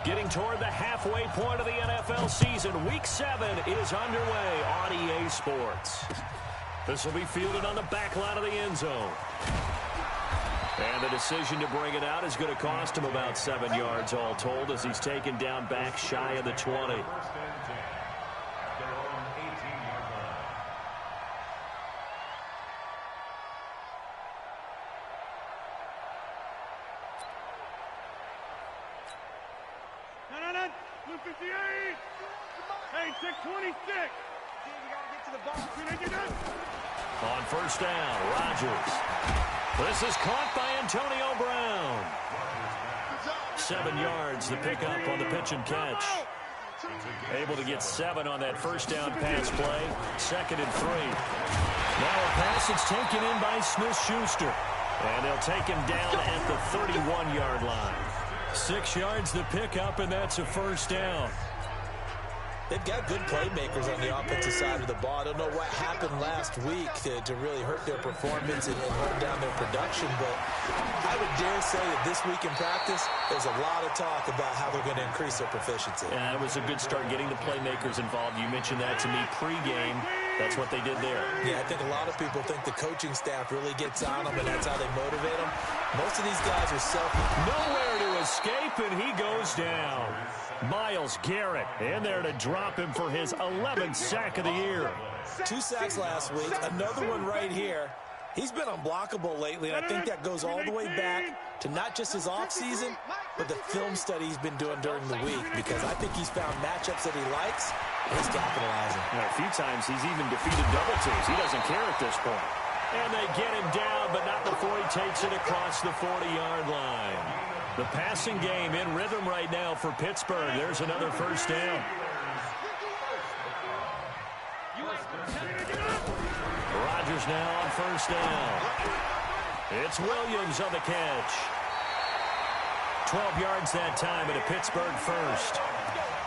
Getting toward the halfway point of the NFL season, Week 7 is underway on EA Sports. This will be fielded on the back line of the end zone. And the decision to bring it out is going to cost him about 7 yards all told as he's taken down back shy of the 20. Hey, 626. On first down, Rodgers. This is caught by Antonio Brown. 7 yards, the pickup on the pitch and catch. Able to get 7 on that first down pass play. 2nd and 3. Now a pass that's taken in by Smith-Schuster. And they'll take him down at the 31-yard line. 6 yards the pickup, and that's a first down. They've got good playmakers on the offensive side of the ball. I don't know what happened last week to really hurt their performance and hold down their production, but I would dare say that this week in practice, there's a lot of talk about how they're going to increase their proficiency. Yeah, it was a good start getting the playmakers involved. You mentioned that to me pregame. That's what they did there. Yeah, I think a lot of people think the coaching staff really gets on them, and that's how they motivate them. Most of these guys are selfish. Nowhere to escape, and he goes down. Myles Garrett in there to drop him for his 11th sack of the year. 2 sacks last week, another one right here. He's been unblockable lately, and I think that goes all the way back to not just his offseason, but the film study he's been doing during the week, because I think he's found matchups that he likes, and he's capitalizing. A few times he's even defeated double teams. He doesn't care at this point. And they get him down, but not before he takes it across the 40-yard line. The passing game in rhythm right now for Pittsburgh. There's another first down. Rodgers now on first down. It's Williams on the catch. 12 yards that time and a Pittsburgh first.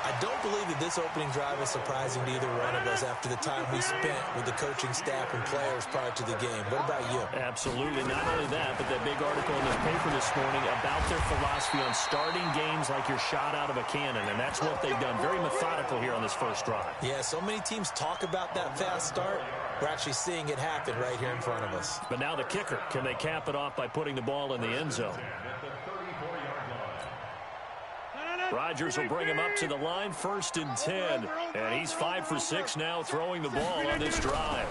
I don't believe that this opening drive is surprising to either one of us after the time we spent with the coaching staff and players prior to the game. What about you? Absolutely. Not only that, but that big article in the paper this morning about their philosophy on starting games like you're shot out of a cannon, and that's what they've done. Very methodical here on this first drive. Yeah, so many teams talk about that fast start. We're actually seeing it happen right here in front of us. But now the kicker. Can they cap it off by putting the ball in the end zone? Rodgers will bring him up to the line, 1st and 10. And he's 5 for 6 now throwing the ball on this drive.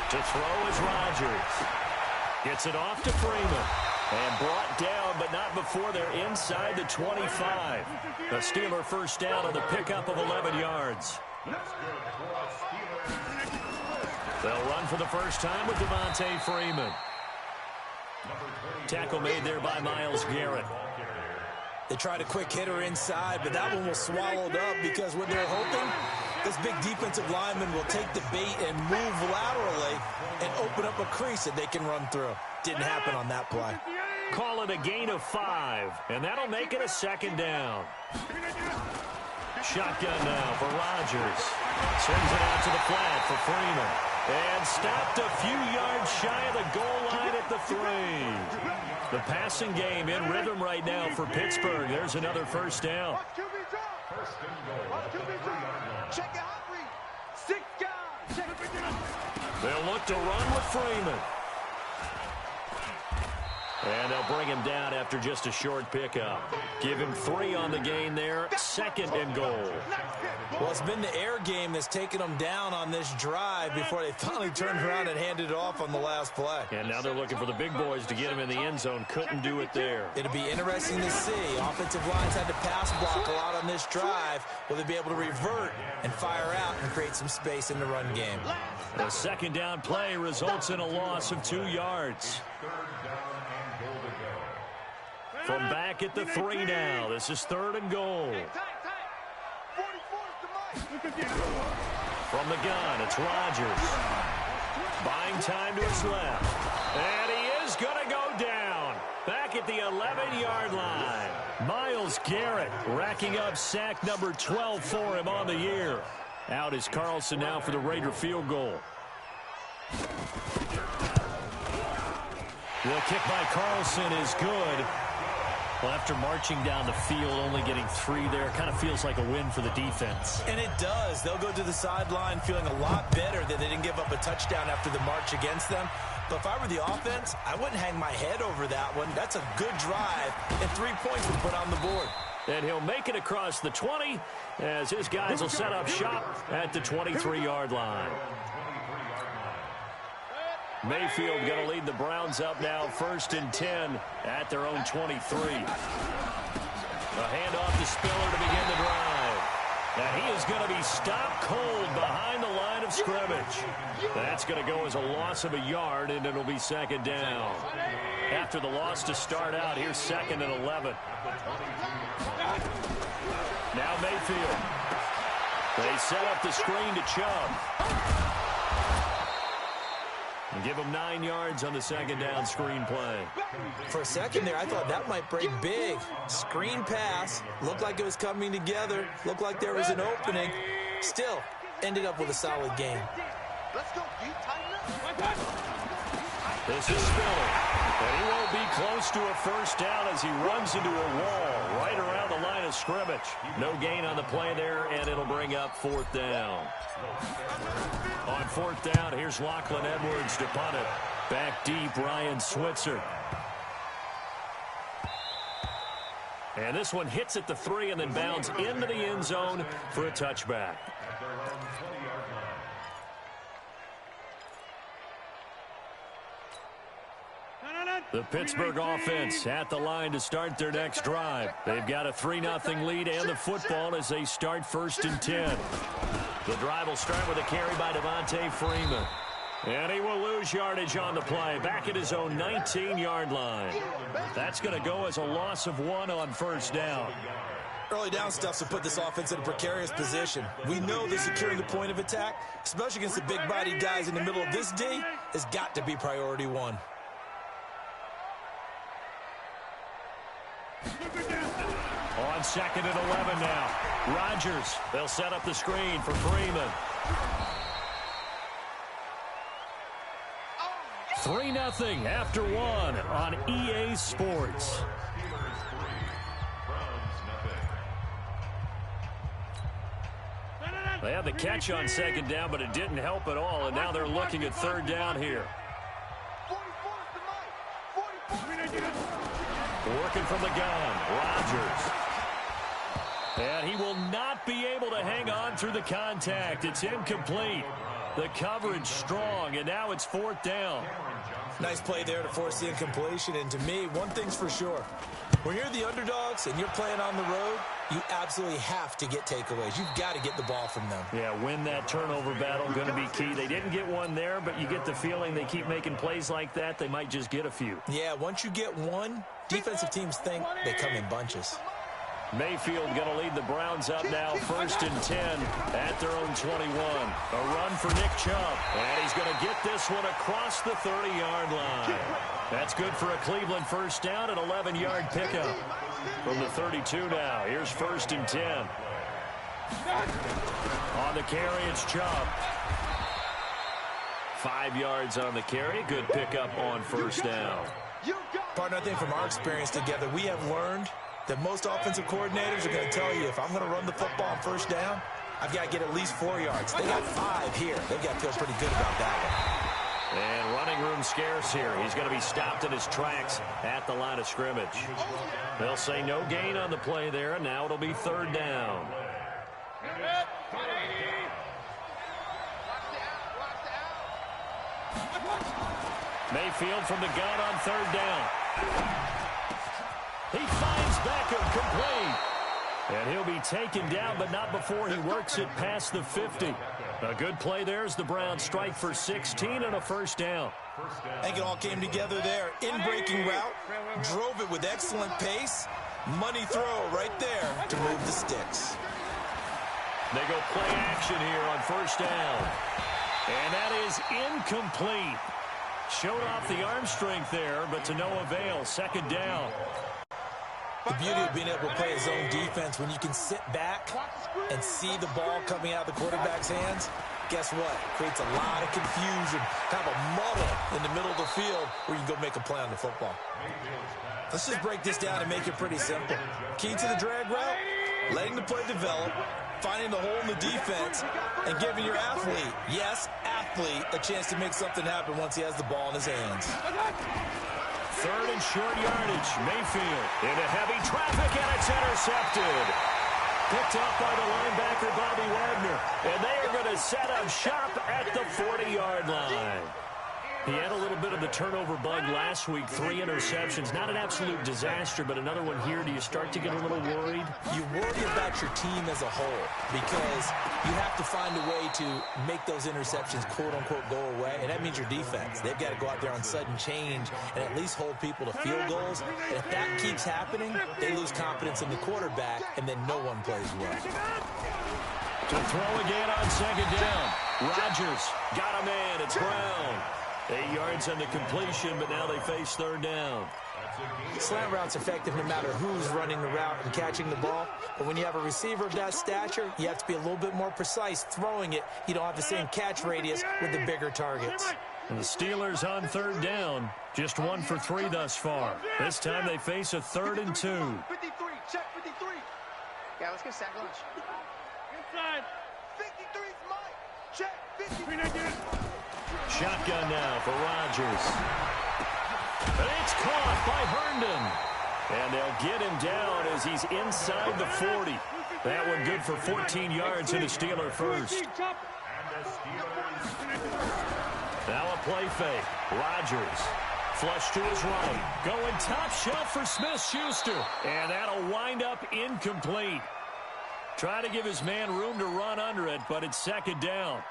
To throw is Rodgers. Gets it off to Freeman. And brought down, but not before they're inside the 25. The Steeler first down on the pickup of 11 yards. They'll run for the first time with Devontae Freeman. Tackle made there by Myles Garrett. They tried a quick hitter inside, but that one was swallowed up because what they're hoping, this big defensive lineman will take the bait and move laterally and open up a crease that they can run through. Didn't happen on that play. Call it a gain of 5, and that'll make it a 2nd down. Shotgun now for Rodgers. Swings it out to the flat for Freeman. And stopped a few yards shy of the goal line at the 3. The passing game in rhythm right now for Pittsburgh. There's another first down. They'll look to run with Freeman. And they'll bring him down after just a short pickup. Give him 3 on the gain there. 2nd and goal. Well, it's been the air game that's taken them down on this drive before they finally turned around and handed it off on the last play. And now they're looking for the big boys to get him in the end zone. Couldn't do it there. It'll be interesting to see. Offensive lines had to pass block a lot on this drive. Will they be able to revert and fire out and create some space in the run game? The 2nd down play results in a loss of 2 yards. From back at the 3 now. This is 3rd and goal. From the gun, it's Rodgers. Buying time to his left. And he is going to go down. Back at the 11-yard line. Myles Garrett racking up sack number 12 for him on the year. Out is Carlson now for the Raider field goal. The kick by Carlson is good. Well, after marching down the field, only getting 3 there, kind of feels like a win for the defense. And it does. They'll go to the sideline feeling a lot better that they didn't give up a touchdown after the march against them. But if I were the offense, I wouldn't hang my head over that one. That's a good drive, and 3 points were put on the board. And he'll make it across the 20 as his guys will set up shop at the 23-yard line. Mayfield going to lead the Browns up now, 1st and 10 at their own 23. A handoff to Spiller to begin the drive. And he is going to be stopped cold behind the line of scrimmage. That's going to go as a loss of a yard, and it'll be 2nd down. After the loss to start out, here's 2nd and 11. Now Mayfield. They set up the screen to Chubb. And give him 9 yards on the 2nd down screen play. For a second there, I thought that might break big. Screen pass. Looked like it was coming together. Looked like there was an opening. Still, ended up with a solid game. Let's go. This is Spiller. And he won't be close to a 1st down as he runs into a wall right around the line of scrimmage. No gain on the play there, and it'll bring up 4th down. On 4th down, here's Lachlan Edwards to punt it. Back deep, Ryan Switzer. And this one hits at the 3 and then bounds into the end zone for a touchback. The Pittsburgh offense at the line to start their next drive. They've got a 3-0 lead and the football as they start 1st and 10. The drive will start with a carry by Devontae Freeman. And he will lose yardage on the play, back at his own 19-yard line. That's going to go as a loss of 1 on 1st down. Early down stuff to put this offense in a precarious position. We know that securing the point of attack, especially against the big-bodied guys in the middle of this D, has got to be priority 1. On 2nd and 11 now. Rodgers, they'll set up the screen for Freeman. 3-0 after 1 on EA Sports. They had the catch on 2nd down, but it didn't help at all, and now they're looking at 3rd down here. Working from the gun, Rodgers. And he will not be able to hang on through the contact. It's incomplete. The coverage strong, and now it's 4th down. Nice play there to force the incompletion, and to me, one thing's for sure. When you're the underdogs and you're playing on the road, you absolutely have to get takeaways. You've got to get the ball from them. Yeah, win that turnover battle, going to be key. They didn't get one there, but you get the feeling they keep making plays like that, they might just get a few. Yeah, once you get one, defensive teams think they come in bunches. Mayfield going to lead the Browns up now, 1st and 10 at their own 21. A run for Nick Chubb, and he's going to get this one across the 30-yard line. That's good for a Cleveland 1st down, an 11-yard pickup. From the 32 now, here's 1st and 10. On the carry, it's Chubb. 5 yards on the carry, good pickup on 1st down. Partner, I think from our experience together, we have learned that most offensive coordinators are going to tell you, if I'm going to run the football on 1st down, I've got to get at least 4 yards. They got 5 here. They've got to feel pretty good about that one. And running room scarce here. He's going to be stopped in his tracks at the line of scrimmage. They'll say no gain on the play there, and now it'll be 3rd down. Mayfield from the gun on 3rd down. He finds Beckham complete. And he'll be taken down, but not before he works it past the 50. A good play there as the Browns strike for 16 and a 1st down. I think it all came together there. In-breaking route, drove it with excellent pace. Money throw right there to move the sticks. They go play action here on 1st down. And that is incomplete. Showed off the arm strength there, but to no avail. 2nd down. The beauty of being able to play his own defense when you can sit back and see the ball coming out of the quarterback's hands, guess what? Creates a lot of confusion, kind of a muddle in the middle of the field where you can go make a play on the football. Let's just break this down and make it pretty simple. Key to the drag route, letting the play develop, finding the hole in the defense, and giving your athlete, yes, athlete, a chance to make something happen once he has the ball in his hands. Third and short yardage. Mayfield into heavy traffic, and it's intercepted. Picked up by the linebacker, Bobby Wagner. And they are going to set up shop at the 40-yard line. He had a little bit of the turnover bug last week, 3 interceptions. Not an absolute disaster, but another one here. Do you start to get a little worried? You worry about your team as a whole because you have to find a way to make those interceptions, quote-unquote, go away, and that means your defense. They've got to go out there on sudden change and at least hold people to field goals. And if that keeps happening, they lose confidence in the quarterback, and then no one plays well. To throw again on second down. Rodgers got a man. It's Brown. 8 yards on the completion, but now they face third down. Slant route's effective no matter who's running the route and catching the ball. But when you have a receiver of that stature, you have to be a little bit more precise throwing it. You don't have the same catch radius with the bigger targets. And the Steelers on third down. Just 1 for 3 thus far. This time they face a 3rd and 2. 53, check 53. Yeah, let's get sack lunch. Inside. 53's mine. Check 53. Shotgun now for Rodgers. And it's caught by Herndon. And they'll get him down as he's inside the 40. That one good for 14 yards and a Steeler first. Now a play fake. Rodgers. Flush to his right. Going top shelf for Smith-Schuster. And that'll wind up incomplete. Try to give his man room to run under it, but it's second down.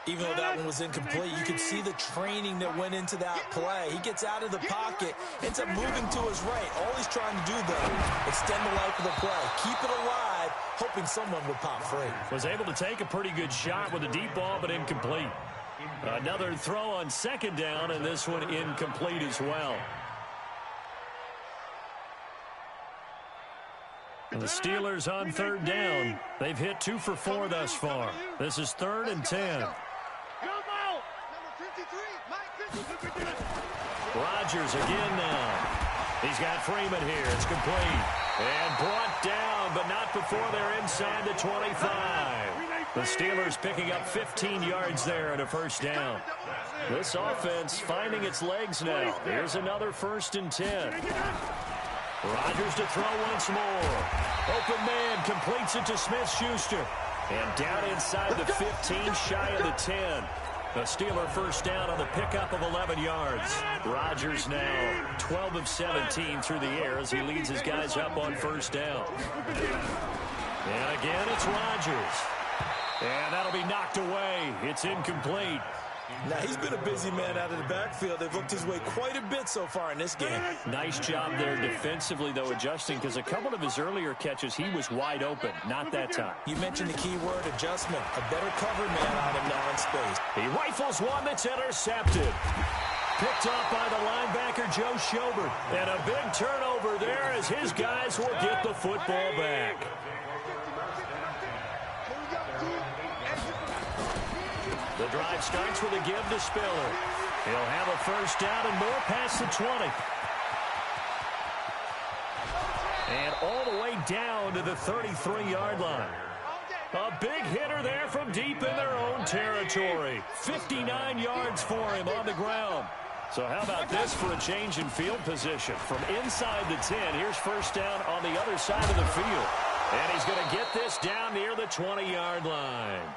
Even though that one was incomplete, you could see the training that went into that play. He gets out of the pocket, ends up moving to his right. All he's trying to do, though, extend the life of the play. Keep it alive, hoping someone would pop free. Was able to take a pretty good shot with a deep ball, but incomplete. Another throw on second down, and this one incomplete as well. And the Steelers on third down. They've hit 2 for 4 thus far. This is 3rd and 10. Rodgers again now. He's got Freeman here. It's complete. And brought down, but not before they're inside the 25. The Steelers picking up 15 yards there and a first down. This offense finding its legs now. Here's another 1st and 10. Rodgers to throw once more. Open man completes it to Smith-Schuster. And down inside the 15, shy of the 10. The Steeler first down on the pickup of 11 yards. Rodgers now 12 of 17 through the air as he leads his guys up on first down. And again, it's Rodgers. And that'll be knocked away. It's incomplete. Now, he's been a busy man out of the backfield. They've looked his way quite a bit so far in this game. Nice job there defensively, though, adjusting, because a couple of his earlier catches, he was wide open. Not that time. You mentioned the key word, adjustment. A better cover man on him now in space. He rifles one that's intercepted. Picked up by the linebacker, Joe Schobert. And a big turnover there as his guys will get the football back. The drive starts with a give to Spiller. He'll have a first down and more past the 20. And all the way down to the 33-yard line. A big hitter there from deep in their own territory. 59 yards for him on the ground. So how about this for a change in field position? From inside the 10, here's first down on the other side of the field. And he's going to get this down near the 20-yard line.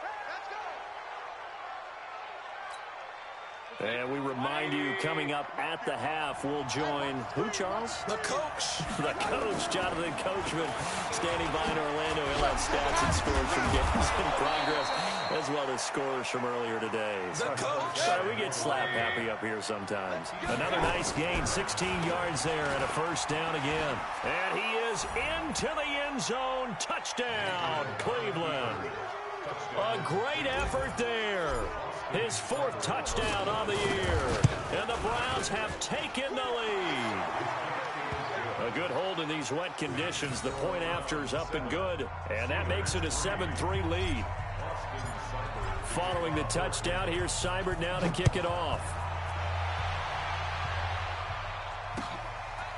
And we remind you, coming up at the half, we'll join who, Charles? The coach. The coach, Jonathan Coachman, standing by in Orlando. He'll have stats and scores from games in progress, as well as scores from earlier today. The coach. We get slap happy up here sometimes. Another nice gain, 16 yards there, and a first down again. And he is into the end zone. Touchdown, Cleveland. A great effort there. His 4th touchdown on the year. And the Browns have taken the lead. A good hold in these wet conditions. The point after is up and good. And that makes it a 7-3 lead. Following the touchdown, here's Seibert now to kick it off.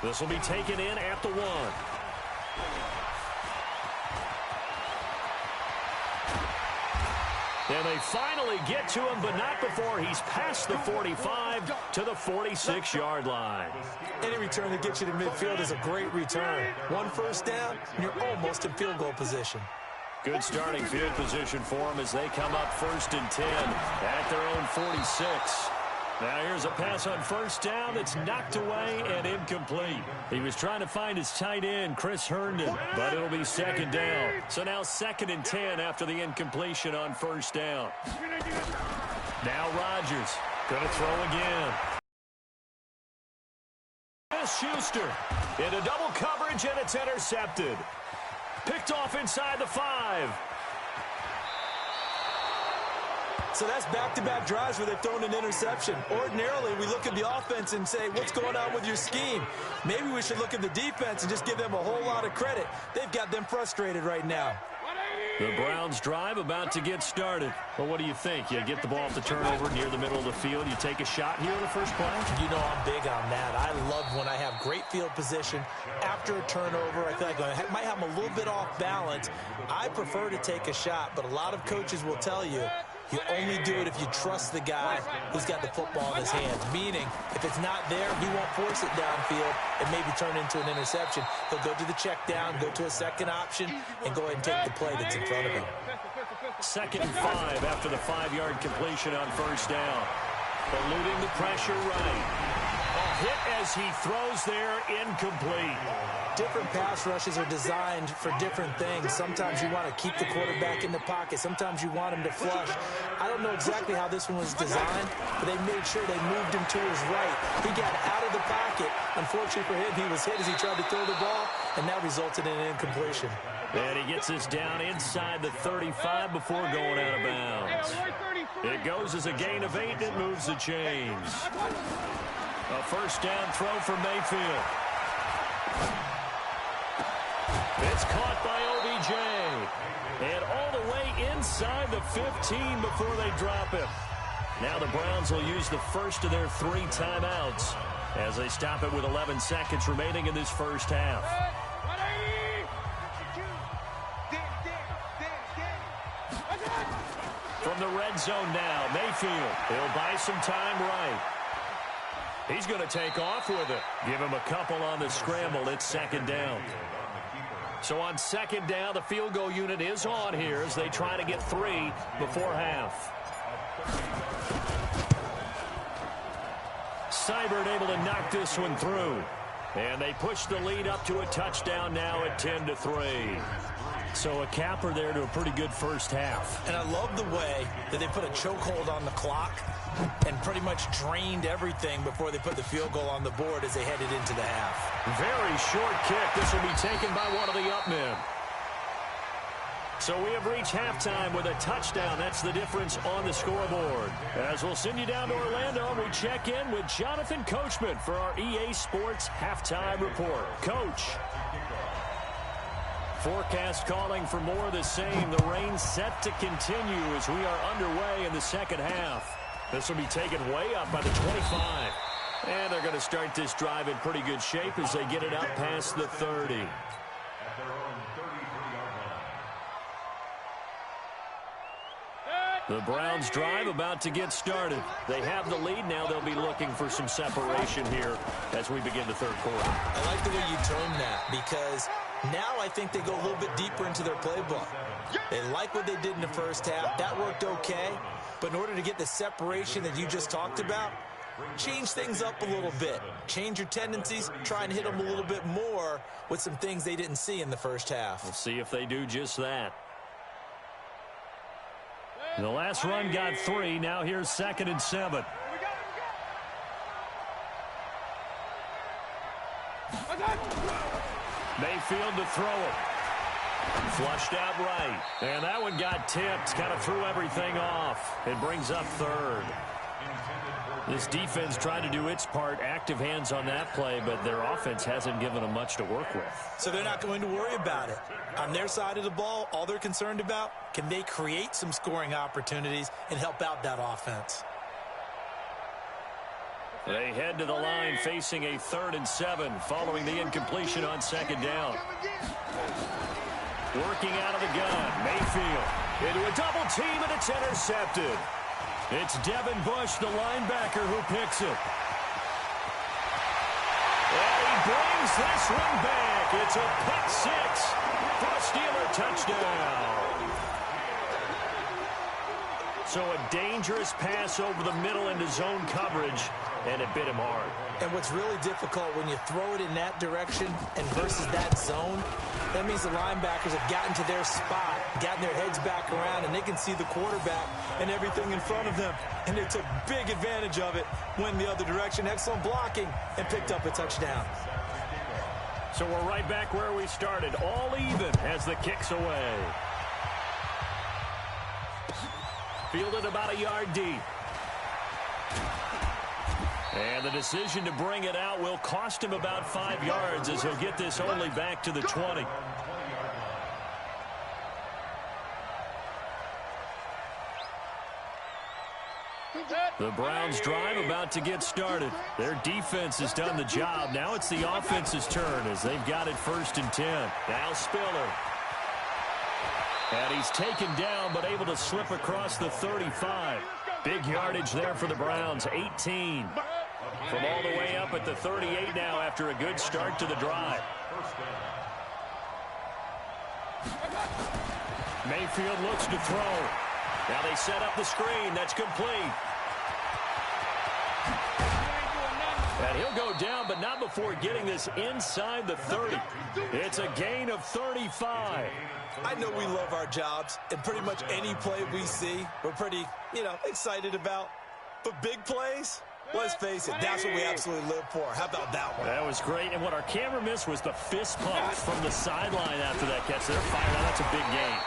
This will be taken in at the 1. And they finally get to him, but not before he's past the 45 to the 46-yard line. Any return that gets you to midfield is a great return. 1 first down, and you're almost in field goal position. Good starting field position for them as they come up 1st and 10 at their own 46. Now here's a pass on first down that's knocked away and incomplete. He was trying to find his tight end, Chris Herndon, but it'll be 2nd down. So now 2nd and 10 after the incompletion on first down. Now Rodgers going to throw again. Schuster into double coverage, and it's intercepted. Picked off inside the 5. So that's back-to-back drives where they've thrown an interception. Ordinarily, we look at the offense and say, what's going on with your scheme? Maybe we should look at the defense and just give them a whole lot of credit. They've got them frustrated right now. The Browns drive about to get started. Well, what do you think? You get the ball off the turnover near the middle of the field. You take a shot here in the first play? You know I'm big on that. I love when I have great field position after a turnover. I feel like I might have them a little bit off balance. I prefer to take a shot, but a lot of coaches will tell you, you only do it if you trust the guy who's got the football in his hands. Meaning, if it's not there, he won't force it downfield and maybe turn into an interception. He'll go to the check down, go to a second option, and go ahead and take the play that's in front of him. 2nd and 5 after the 5-yard completion on first down. Eluding the pressure right. A hit as he throws there, incomplete. Different pass rushes are designed for different things. Sometimes you want to keep the quarterback in the pocket. Sometimes you want him to flush. I don't know exactly how this one was designed, but they made sure they moved him to his right. He got out of the pocket. Unfortunately for him, he was hit as he tried to throw the ball, and that resulted in an incompletion. And he gets this down inside the 35 before going out of bounds. It goes as a gain of 8, and it moves the chains. A first down throw for Mayfield. It's caught by OBJ. And all the way inside the 15 before they drop him. Now the Browns will use the first of their 3 timeouts as they stop it with 11 seconds remaining in this first half. From the red zone now, Mayfield. He'll buy some time right. He's going to take off with it. Give him a couple on the scramble. It's 2nd down. So on 2nd down, the field goal unit is on here as they try to get 3 before half. Seibert able to knock this one through. And they push the lead up to a touchdown now at 10-3. So a capper there to a pretty good first half. And I love the way that they put a chokehold on the clock and pretty much drained everything before they put the field goal on the board as they headed into the half. Very short kick. This will be taken by one of the up men. So we have reached halftime with a touchdown. That's the difference on the scoreboard. As we'll send you down to Orlando, we check in with Jonathan Coachman for our EA Sports Halftime Report. Coach. Forecast calling for more of the same. The rain set to continue as we are underway in the second half. This will be taken way up by the 25. And they're going to start this drive in pretty good shape as they get it out past the 30. The Browns drive about to get started. They have the lead now. They'll be looking for some separation here as we begin the third quarter. I like the way you term that because now I think they go a little bit deeper into their playbook. They like what they did in the first half. That worked okay. But in order to get the separation that you just talked about, change things up a little bit. Change your tendencies. Try and hit them a little bit more with some things they didn't see in the first half. We'll see if they do just that. The last run got 3. Now here's 2nd and 7. Mayfield to throw it. Flushed out right. And that one got tipped. Kind of threw everything off. It brings up 3rd. This defense tried to do its part, active hands on that play, but their offense hasn't given them much to work with. So they're not going to worry about it. On their side of the ball, all they're concerned about, can they create some scoring opportunities and help out that offense? They head to the line facing a 3rd and 7 following the incompletion on 2nd down. Working out of the gun, Mayfield into a double team, and it's intercepted. It's Devin Bush, the linebacker, who picks it. And he brings this one back. It's a pick 6 for a Steeler touchdown. So a dangerous pass over the middle into zone coverage, and it bit him hard. And what's really difficult when you throw it in that direction and versus that zone, that means the linebackers have gotten to their spot, gotten their heads back around, and they can see the quarterback and everything in front of them. And they took big advantage of it, went the other direction, excellent blocking, and picked up a touchdown. So we're right back where we started, all even as the kick's away. Fielded about a yard deep. And the decision to bring it out will cost him about 5 yards as he'll get this only back to the 20. The Browns' drive about to get started. Their defense has done the job. Now it's the offense's turn as they've got it 1st and 10. Now Spiller. And he's taken down but able to slip across the 35. Big yardage there for the Browns, 18. From all the way up at the 38 now after a good start to the drive. Mayfield looks to throw. Now they set up the screen. That's complete. And he'll go down, but not before getting this inside the 30. It's a gain of 35. I know we love our jobs, and pretty much any play we see, we're pretty, excited about. But big plays, let's face it, that's what we absolutely live for. How about that one? That was great, and what our camera missed was the fist pump from the sideline after that catch. They're firing. That's a big gain.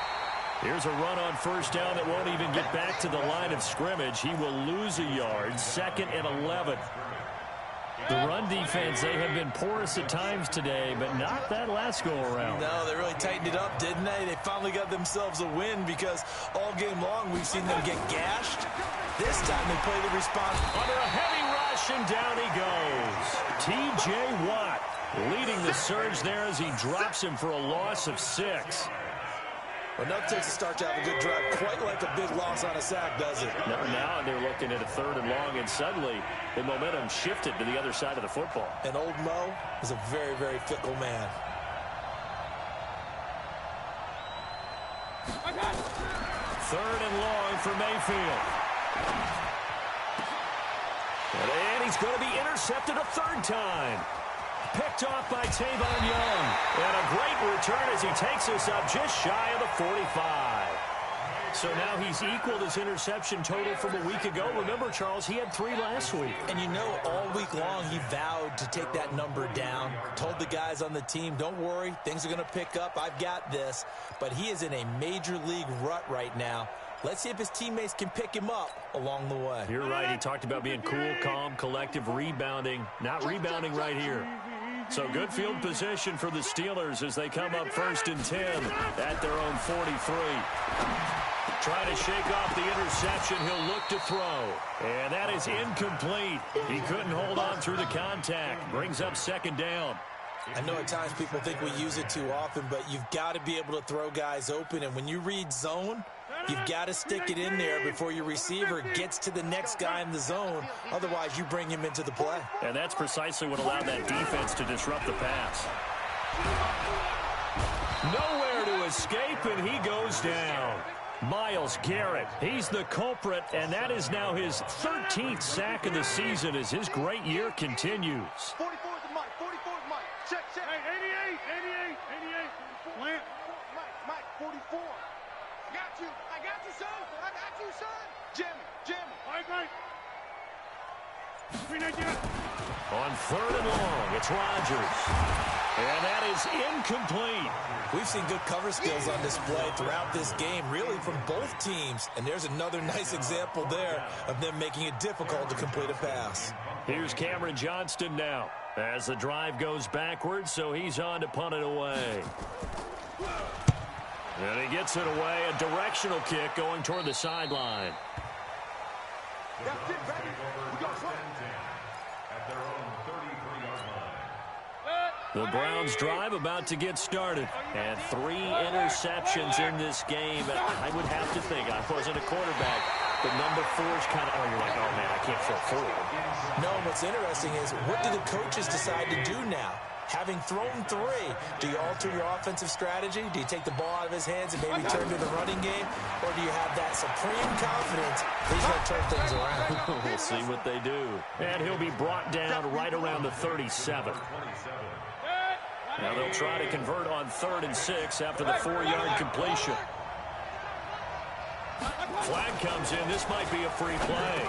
Here's a run on 1st down that won't even get back to the line of scrimmage. He will lose a yard, 2nd and 11. The run defense, they have been porous at times today, but not that last go-around. No, they really tightened it up, didn't they? They finally got themselves a win because all game long we've seen them get gashed. This time they play the response. Under a heavy rush, and down he goes. T.J. Watt leading the surge there as he drops him for a loss of 6. Well, no takes a start to have a good drive, quite like a big loss on a sack, does it? Now they're looking at a 3rd and long, and suddenly the momentum shifted to the other side of the football. And old Mo is a very, very fickle man. 3rd and long for Mayfield. And he's going to be intercepted a 3rd time. Picked off by Tavon Young. And a great return as he takes us up just shy of the 45. So now he's equaled his interception total from a week ago. Remember, Charles, he had 3 last week. And all week long he vowed to take that number down. Told the guys on the team, don't worry, things are going to pick up. I've got this. But he is in a major league rut right now. Let's see if his teammates can pick him up along the way. You're right. He talked about being cool, calm, collective, rebounding. Not rebounding right here. So good field position for the Steelers as they come up 1st and 10 at their own 43. Trying to shake off the interception. He'll look to throw. And that is incomplete. He couldn't hold on through the contact. Brings up 2nd down. I know at times people think we use it too often, but you've got to be able to throw guys open. And when you read zone, you've got to stick it in there before your receiver gets to the next guy in the zone. Otherwise, you bring him into the play. And that's precisely what allowed that defense to disrupt the pass. Nowhere to escape, and he goes down. Myles Garrett, he's the culprit, and that is now his 13th sack of the season as his great year continues. 44 is the Mike. 44 is Mike. Check. Hey, 88. Plant. Mike, 44. I got you, son. Jimmy. Mike. On 3rd and long, it's Rodgers. And that is incomplete. We've seen good cover skills on display throughout this game, really from both teams. And there's another nice example there of them making it difficult to complete a pass. Here's Cameron Johnston now as the drive goes backwards, so he's on to punt it away. And he gets it away, a directional kick going toward the sideline. That's it, baby. We got one. The Browns drive about to get started. And 3 interceptions in this game. I would have to think, I wasn't a quarterback, but number 4 is kind of, you're like, oh, man, I can't throw 4. No, what's interesting is, what do the coaches decide to do now? Having thrown 3, do you alter your offensive strategy? Do you take the ball out of his hands and maybe turn to the running game? Or do you have that supreme confidence that he's going to turn things around? We'll see what they do. And he'll be brought down right around the 37. Now they'll try to convert on 3rd and 6 after the 4-yard completion. Flag comes in. This might be a free play.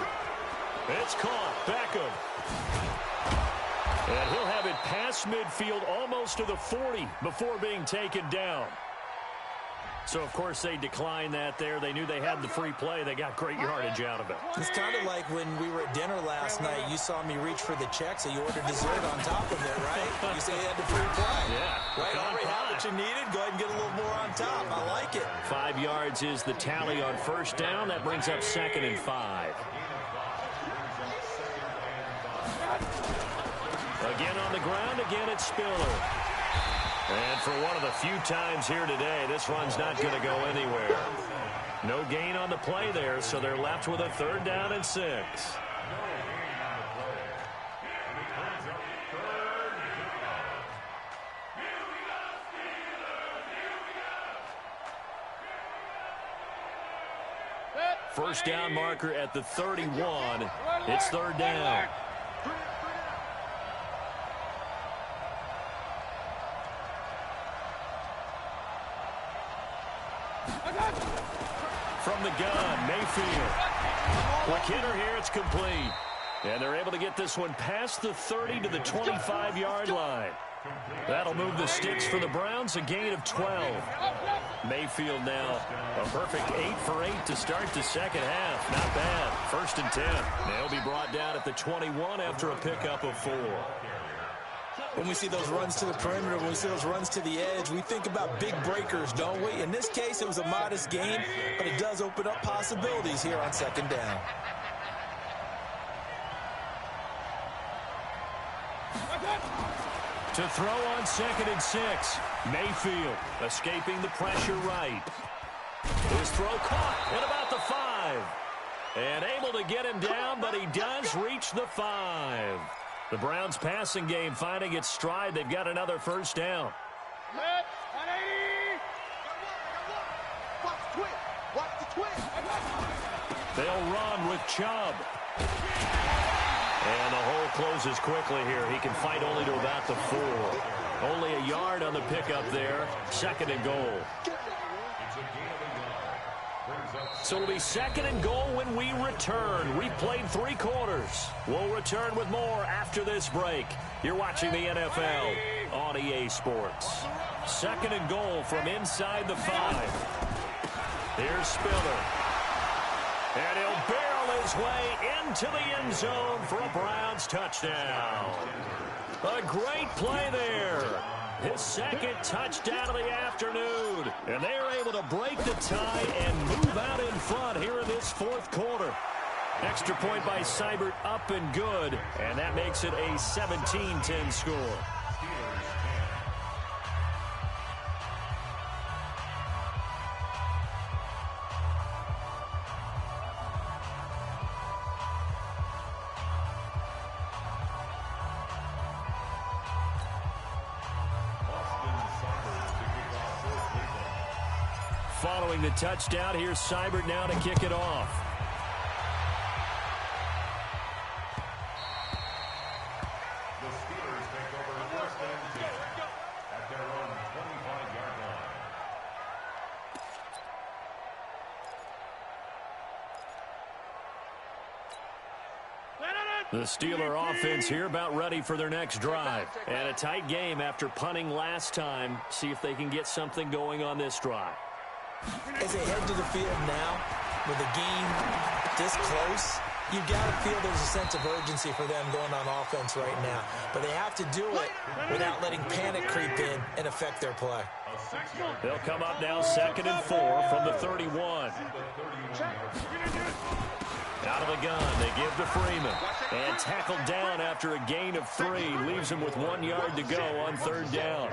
It's caught. Beckham. And he'll have it past midfield almost to the 40 before being taken down. So, of course, they declined that there. They knew they had the free play. They got great yardage out of it. It's kind of like when we were at dinner last night. You saw me reach for the check, so you ordered dessert on top of it, right? You say you had the free play. Yeah. Right, already had what you needed. Go ahead and get a little more on top. I like it. 5 yards is the tally on 1st down. That brings up 2nd and 5. Again on the ground. Again, it's Spiller. And for one of the few times here today, this run's not going to go anywhere. No gain on the play there, so they're left with a 3rd down and 6. First down marker at the 31. It's 3rd down. From the gun, Mayfield. McKinnon here, it's complete. And they're able to get this one past the 30 to the 25-yard line. That'll move the sticks for the Browns, a gain of 12. Mayfield now a perfect 8 for 8 to start the second half. Not bad. 1st and 10. They'll be brought down at the 21 after a pickup of 4. When we see those runs to the perimeter, when we see those runs to the edge, we think about big breakers, don't we? In this case, it was a modest gain, but it does open up possibilities here on 2nd down. To throw on 2nd and 6. Mayfield escaping the pressure right. His throw caught at about the 5. And able to get him down, but he does reach the 5. The Browns passing game finding its stride. They've got another 1st down. They'll run with Chubb. And the hole closes quickly here. He can fight only to about the 4. Only a yard on the pickup there. 2nd and goal. So it'll be 2nd and goal when we return. We've played 3 quarters. We'll return with more after this break. You're watching the NFL on EA Sports. 2nd and goal from inside the 5. Here's Spiller. And he'll barrel his way into the end zone for a Browns touchdown. A great play there. His 2nd touchdown of the afternoon. And they're able to break the tie and move out in front here in this 4th quarter. Extra point by Seibert up and good. And that makes it a 17-10 score. Following the touchdown, here's Seibert now to kick it off. The Steelers take over 1st and 10 at their own 25-yard line. The Steeler offense here about ready for their next drive. And a tight game after punting last time. See if they can get something going on this drive. As they head to the field now, with the game this close, you've got to feel there's a sense of urgency for them going on offense right now. But they have to do it without letting panic creep in and affect their play. They'll come up now 2nd and 4 from the 31. Out of the gun, they give to Freeman. And tackled down after a gain of 3. Leaves him with 1 yard to go on 3rd down.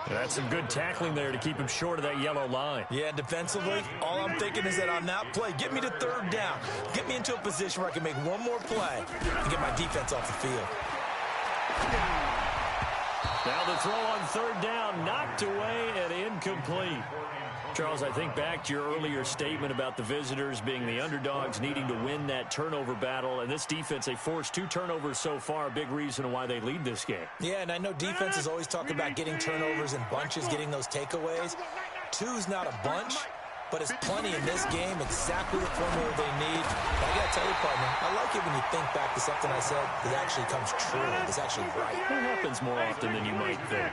That's some good tackling there to keep him short of that yellow line. Yeah, defensively, all I'm thinking is that on that play, get me to 3rd down. Get me into a position where I can make one more play and get my defense off the field. Now the throw on 3rd down, knocked away and incomplete. Charles, I think back to your earlier statement about the visitors being the underdogs needing to win that turnover battle. And this defense, they forced 2 turnovers so far, a big reason why they lead this game. Yeah, and I know defenses always talk about getting turnovers in bunches, getting those takeaways. 2's not a bunch, but it's plenty in this game, exactly the formula they need. But I got to tell you, partner, I like it when you think back to something I said that actually comes true. It's actually right. It happens more often than you might think.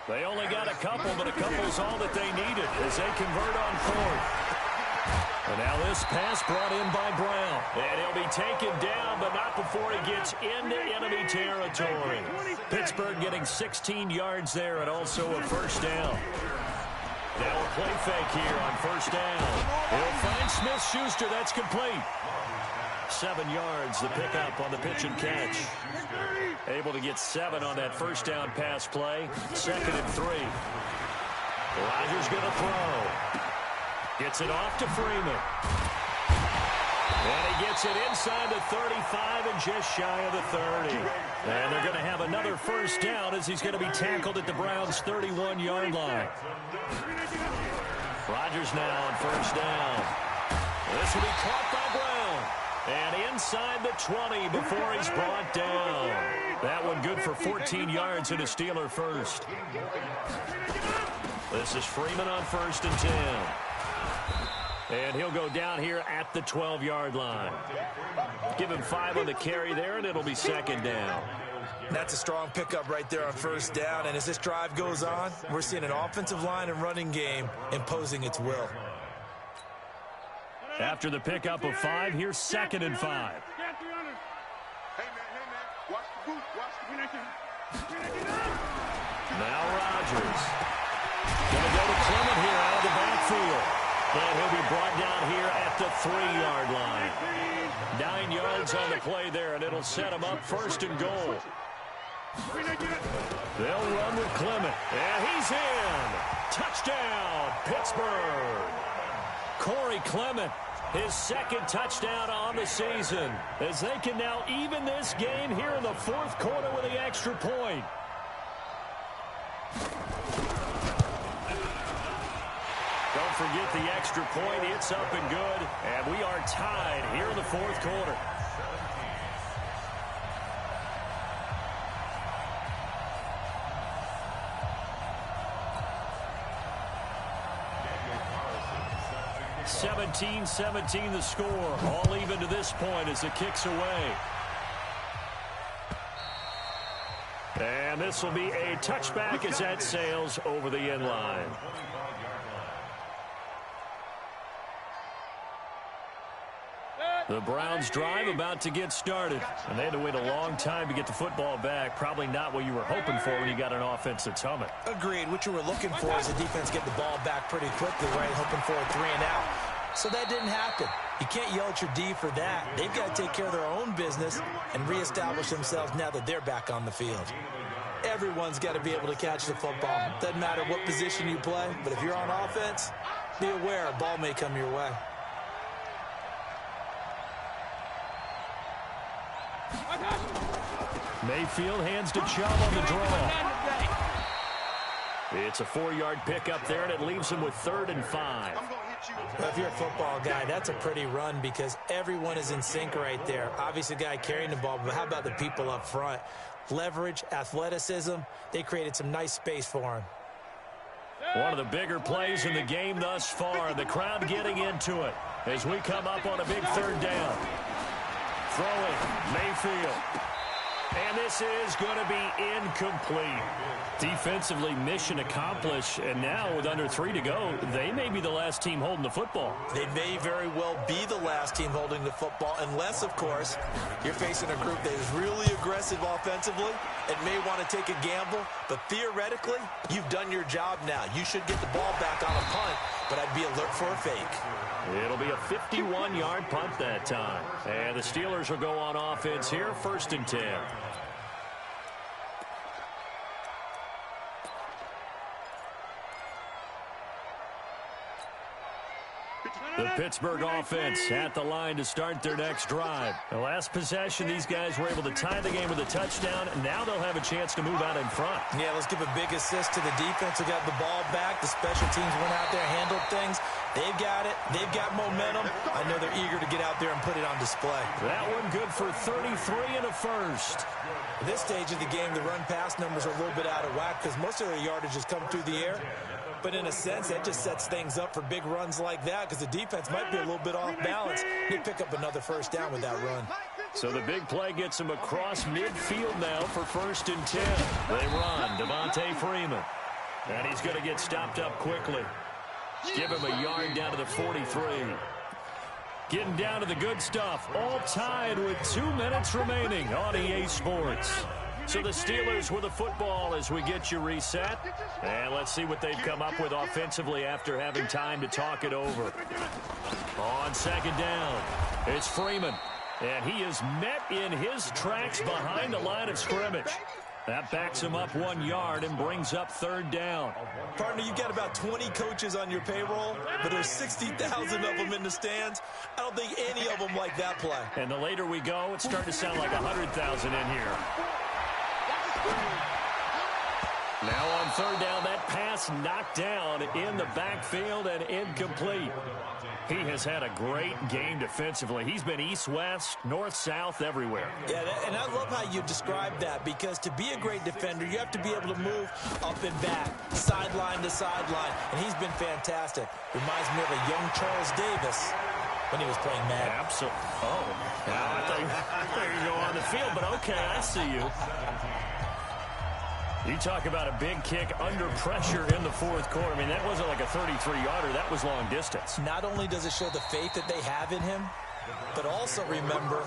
They only got a couple, but a couple's all that they needed as they convert on 4th. And now this pass brought in by Brown. And he'll be taken down, but not before he gets into enemy territory. Pittsburgh getting 16 yards there and also a 1st down. Now a play fake here on 1st down. He'll find Smith-Schuster. That's complete. 7 yards, the pickup on the pitch and catch. Able to get 7 on that 1st down pass play. 2nd and 3. Rodgers going to throw. Gets it off to Freeman. And he gets it inside the 35 and just shy of the 30. And they're going to have another 1st down as he's going to be tackled at the Browns' 31-yard line. Rodgers now on 1st down. This will be caught by Brown. And inside the 20 before he's brought down. That one good for 14 yards and a Steeler 1st. This is Freeman on 1st and 10. And he'll go down here at the 12-yard line. Give him 5 on the carry there, and it'll be 2nd down. That's a strong pickup right there on 1st down. And as this drive goes on, we're seeing an offensive line and running game imposing its will. After the pickup of 5, here's 2nd and 5. Hey, man, watch the boot, Now Rodgers. Going to go to Clement here out of the backfield. And he'll be brought down here at the 3-yard line. 9 yards on the play there, and it'll set him up 1st and goal. They'll run with Clement. And he's in. Touchdown, Pittsburgh. Corey Clement, his 2nd touchdown on the season, as they can now even this game here in the 4th quarter with the extra point. Don't forget the extra point. It's up and good, and we are tied here in the 4th quarter. (17-17) the score. All even to this point as the kick's away. And this will be a touchback as that sails over the end line. The Browns drive about to get started. And they had to wait a long time to get the football back. Probably not what you were hoping for when you got an offense that's humming. Agreed. What you were looking for is the defense get the ball back pretty quickly, right? Hoping for a 3 and out. So that didn't happen. You can't yell at your D for that. They've got to take care of their own business and reestablish themselves now that they're back on the field. Everyone's got to be able to catch the football. Doesn't matter what position you play, but if you're on offense, be aware a ball may come your way. Mayfield hands to Chubb on the draw. It's a 4-yard pickup there, and it leaves him with 3rd and 5. Well, if you're a football guy, that's a pretty run because everyone is in sync right there. Obviously, the guy carrying the ball, but how about the people up front? Leverage, athleticism, they created some nice space for him. One of the bigger plays in the game thus far. The crowd getting into it as we come up on a big 3rd down. throwing. Mayfield. And this is going to be incomplete. Defensively, mission accomplished. And now with under 3 to go, they may be the last team holding the football. They may very well be the last team holding the football, unless, of course, you're facing a group that is really aggressive offensively and may want to take a gamble. But theoretically, you've done your job now. You should get the ball back on a punt, but I'd be alert for a fake. It'll be a 51-yard punt that time. And the Steelers will go on offense here, 1st and 10. The Pittsburgh offense at the line to start their next drive. The last possession, these guys were able to tie the game with a touchdown, and now they'll have a chance to move out in front. Yeah, let's give a big assist to the defense who got the ball back. The special teams went out there, handled things. They've got it. They've got momentum. I know they're eager to get out there and put it on display. That one good for 33 and a first. At this stage of the game, the run-pass numbers are a little bit out of whack because most of their yardage has come through the air. But in a sense, that just sets things up for big runs like that because the defense might be a little bit off balance. They pick up another first down with that run. So the big play gets him across midfield now for 1st and 10. They run. Devontae Freeman. And he's going to get stopped up quickly. Give him a yard down to the 43. Getting down to the good stuff. All tied with 2 minutes remaining on EA Sports. So the Steelers with the football as we get you reset. And let's see what they've come up with offensively after having time to talk it over. On 2nd down, it's Freeman. And he is met in his tracks behind the line of scrimmage. That backs him up 1 yard and brings up 3rd down. Partner, you've got about 20 coaches on your payroll, but there's 60,000 of them in the stands. I don't think any of them like that play. And the later we go, it's starting to sound like 100,000 in here. Now on 3rd down, that pass knocked down in the backfield and incomplete. He has had a great game defensively. He's been east-west, north-south, everywhere. Yeah, and I love how you describe that because to be a great defender, you have to be able to move up and back, sideline to sideline, and he's been fantastic. Reminds me of a young Charles Davis when he was playing Madden. Absolutely. Oh, now I thought you go on the field, but okay, I see you. You talk about a big kick under pressure in the 4th quarter. I mean, that wasn't like a 33-yarder. That was long distance. Not only does it show the faith that they have in him, but also remember,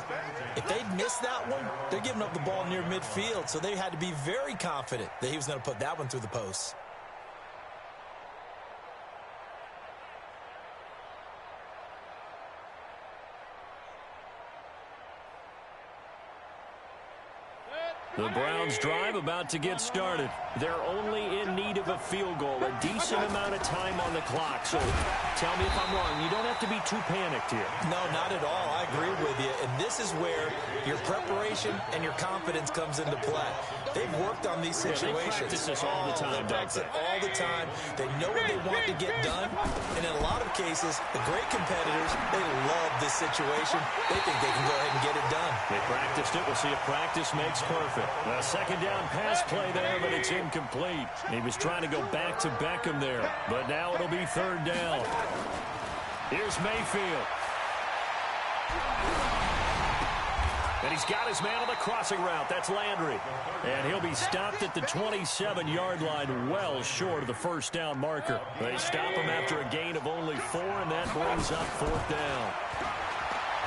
if they'd missed that one, they're giving up the ball near midfield, so they had to be very confident that he was going to put that one through the post. The Browns drive about to get started. They're only in need of a field goal, a decent amount of time on the clock. So tell me if I'm wrong. You don't have to be too panicked here. No, not at all. I agree with you. And this is where your preparation and your confidence comes into play. They've worked on these situations. They practice this all the time, they practice it all the time. They know what they want to get done. And in a lot of cases, the great competitors, they love this situation. They think they can go ahead and get it done. They practiced it. We'll see if practice makes perfect. A 2nd down pass play there, but it's incomplete. He was trying to go back to Beckham there, but now it'll be 3rd down. Here's Mayfield. And he's got his man on the crossing route. That's Landry. And he'll be stopped at the 27-yard line, well short of the 1st down marker. They stop him after a gain of only 4, and that brings up 4th down.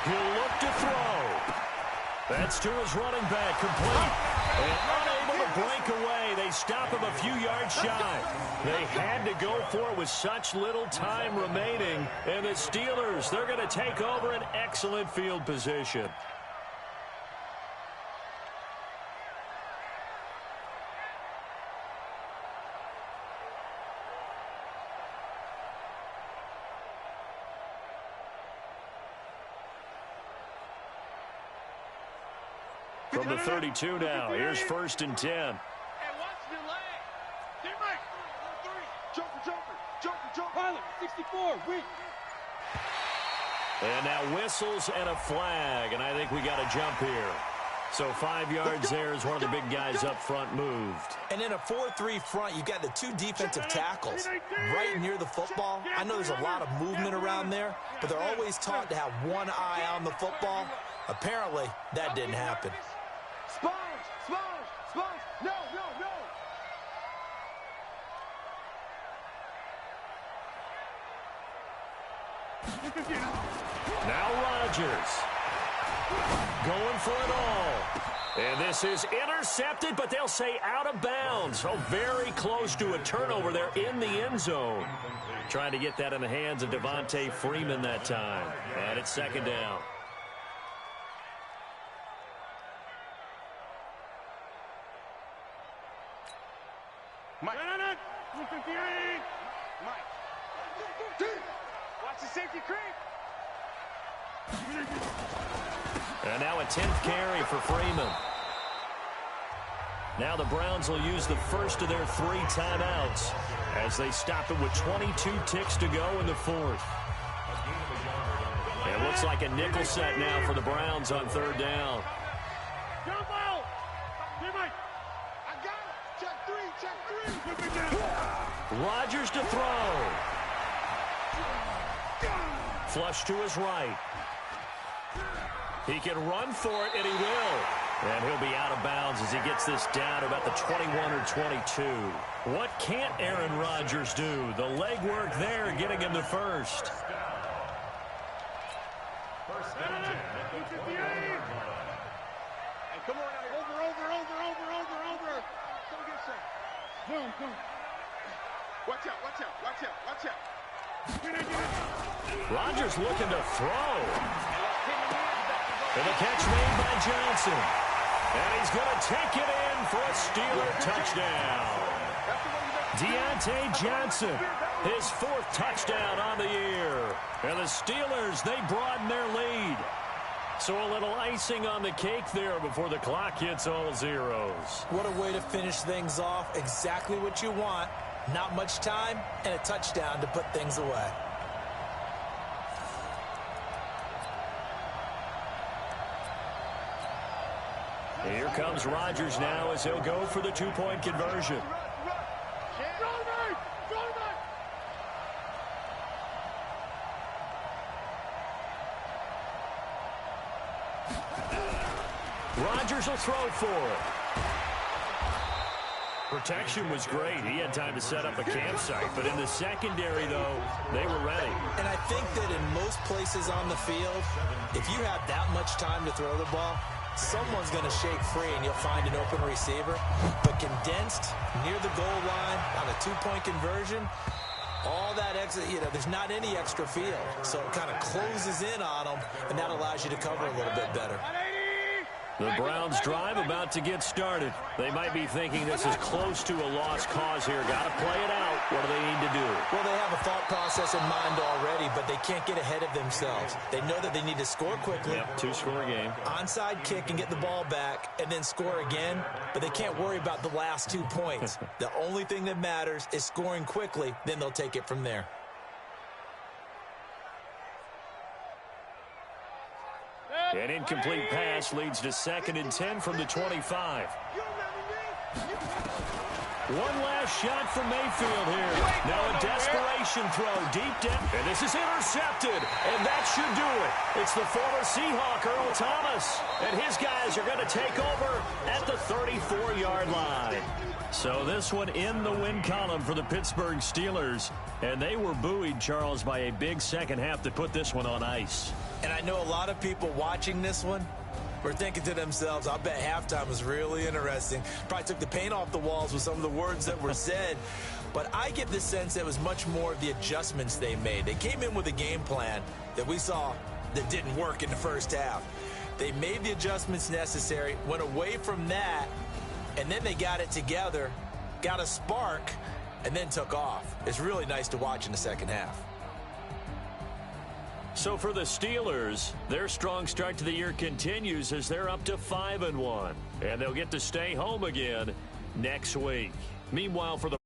He'll look to throw. That's to his running back, complete. And unable to break away. They stop him a few yards shy. They had to go for it with such little time remaining. And the Steelers, they're going to take over an excellent field position. From the 32 now, here's 1st and 10. Hey, watch the leg. Teammate. Jumper. Pilot, 64, weak. And now whistles and a flag, and I think we got a jump here. So 5 yards there as one of the big guys up front moved. And in a 4-3 front, you've got the 2 defensive tackles right near the football. I know there's a lot of movement around there, but they're always taught to have one eye on the football. Apparently, that didn't happen. Sponge! Sponge! Sponge! No, no, no! Now Rodgers going for it all. And this is intercepted, but they'll say out of bounds. So very close to a turnover there in the end zone. Trying to get that in the hands of Devontae Freeman that time. And it's second down. Mike. Mike. Watch the safety creep. And now a 10th carry for Freeman. Now the Browns will use the first of their 3 timeouts as they stop it with 22 ticks to go in the 4th. It looks like a nickel set now for the Browns on 3rd down. Jump out! I got it! Check 3, check 3! Rodgers to throw. Flush to his right. He can run for it, and he will. And he'll be out of bounds as he gets this down to about the 21 or 22. What can't Aaron Rodgers do? The legwork there getting him the first. Hey, come on now. Over. Come get some. Boom. Watch out. Rodgers looking to throw. And the catch made by Johnson. And he's going to take it in for a Steeler touchdown. Deontay Johnson, his 4th touchdown on the year. And the Steelers, they broaden their lead. So a little icing on the cake there before the clock hits all zeros. What a way to finish things off. Exactly what you want. Not much time and a touchdown to put things away. Here comes Rodgers now as he'll go for the 2-point conversion. Rodgers will throw for it. Protection was great. He had time to set up a campsite. But in the secondary, though, they were ready. And I think that in most places on the field, if you have that much time to throw the ball, someone's going to shake free and you'll find an open receiver. But condensed near the goal line on a 2-point conversion, all that extra, there's not any extra field. So it kind of closes in on them, and that allows you to cover a little bit better. The Browns drive about to get started. They might be thinking this is close to a lost cause here. Got to play it out. What do they need to do? Well, they have a thought process in mind already, but they can't get ahead of themselves. They know that they need to score quickly. Yep, 2-score game. Onside kick and get the ball back and then score again, but they can't worry about the last 2 points. The only thing that matters is scoring quickly, then they'll take it from there. An incomplete pass leads to 2nd and 10 from the 25. One last shot from Mayfield here. Now a desperation throw deep down. And this is intercepted. And that should do it. It's the former Seahawk, Earl Thomas. And his guys are going to take over at the 34-yard line. So this one in the win column for the Pittsburgh Steelers. And they were buoyed, Charles, by a big second half to put this one on ice. And I know a lot of people watching this one were thinking to themselves, I bet halftime was really interesting. Probably took the paint off the walls with some of the words that were said. But I get the sense that it was much more of the adjustments they made. They came in with a game plan that we saw that didn't work in the first half. They made the adjustments necessary, went away from that, and then they got it together, got a spark, and then took off. It's really nice to watch in the second half. So for the Steelers, their strong start to the year continues as they're up to 5-1. And they'll get to stay home again next week. Meanwhile, for the